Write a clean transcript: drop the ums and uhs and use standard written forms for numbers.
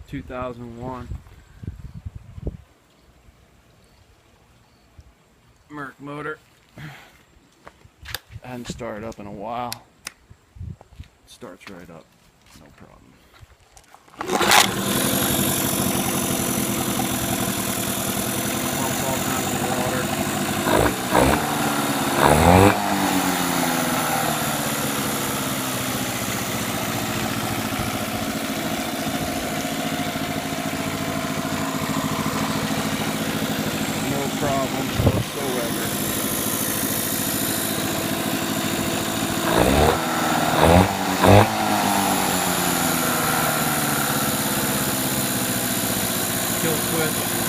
2001 Merc motor. I hadn't started up in a while. Starts right up, no problem. Pumps all kinds of water. No problems whatsoever. Kill switch.